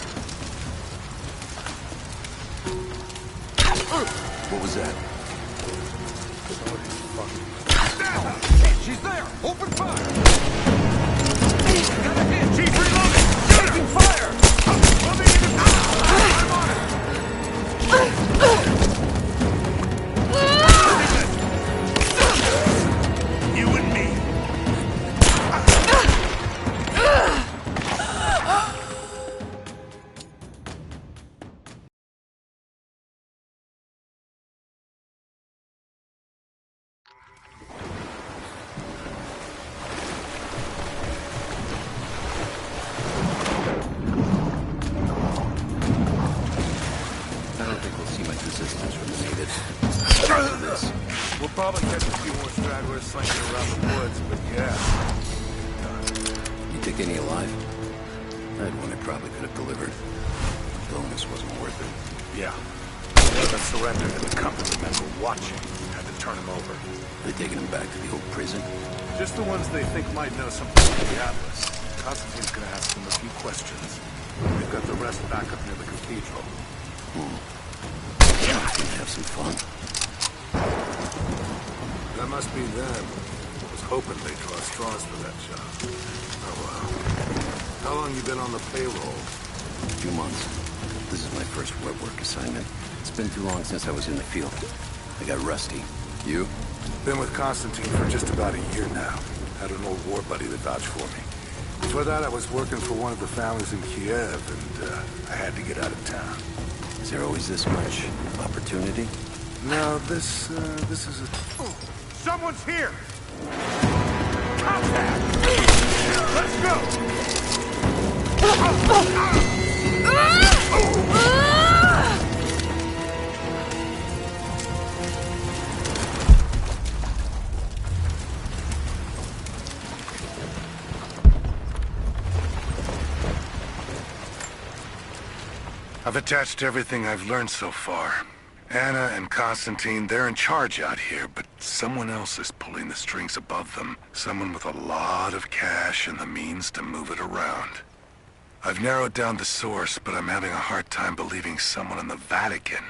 What was that? She's there! Open fire! Got a hit! She's reloading! Taking fire! Moving in the... I'm on it! You and me. We'll probably catch a few more stragglers slinking around the woods, but yeah. You take any alive? I had one I probably could have delivered. The bonus wasn't worth it. Yeah. One of them surrendered and the company men were watching. Had to turn him over. They taking him back to the old prison? Just the ones they think might know something about the Atlas. Constantine's gonna ask them a few questions. They've got the rest back up near the cathedral. Someone's gonna have some fun. That must be them. I was hoping they'd draw straws for that job. Oh well. How long you been on the payroll? A few months. This is my first wet work assignment. It's been too long since I was in the field. I got rusty. You? Been with Constantine for just about a year now. Had an old war buddy that vouched for me. Before that, I was working for one of the families in Kiev, and I had to get out of town. Is there always this much opportunity? No, this is a... Someone's here! Contact! Let's go! I've attached everything I've learned so far. Anna and Constantine, they're in charge out here, but someone else is pulling the strings above them. Someone with a lot of cash and the means to move it around. I've narrowed down the source, but I'm having a hard time believing someone in the Vatican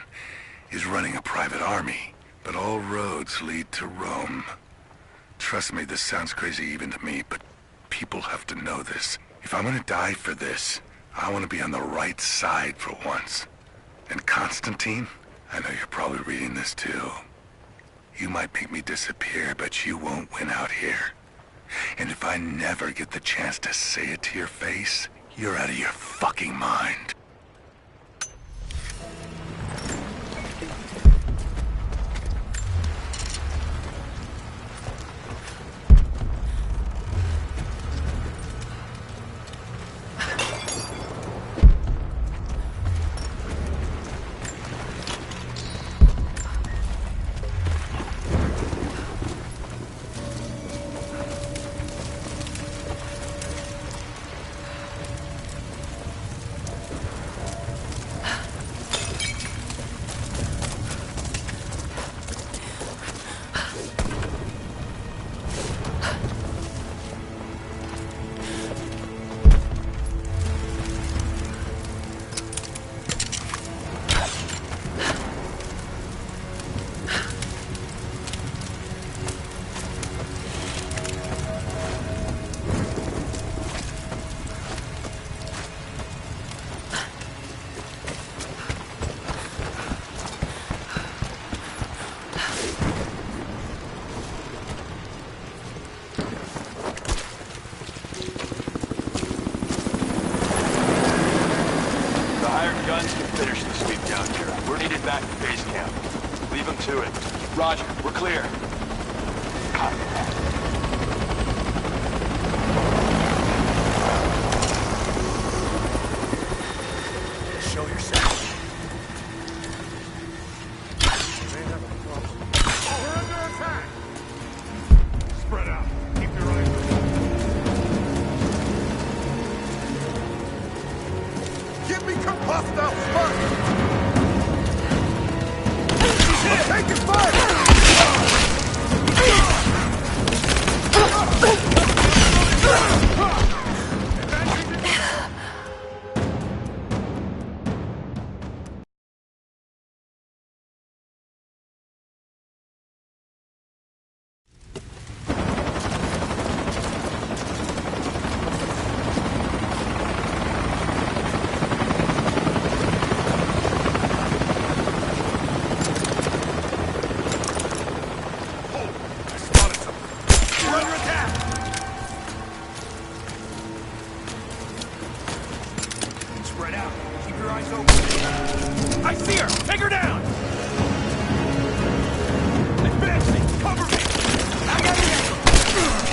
is running a private army. But all roads lead to Rome. Trust me, this sounds crazy even to me, but people have to know this. If I'm gonna die for this, I want to be on the right side for once. And Constantine? I know you're probably reading this too. You might make me disappear, but you won't win out here. And if I never get the chance to say it to your face, you're out of your fucking mind. to it. Roger, we're clear. Copy that. Show yourself. We're under attack! Spread out. Keep your eyes open. Give me compost out first! I'm taking fire! Spread out. Keep your eyes open. I see her! Take her down! Advancing! Cover me! I got the angle!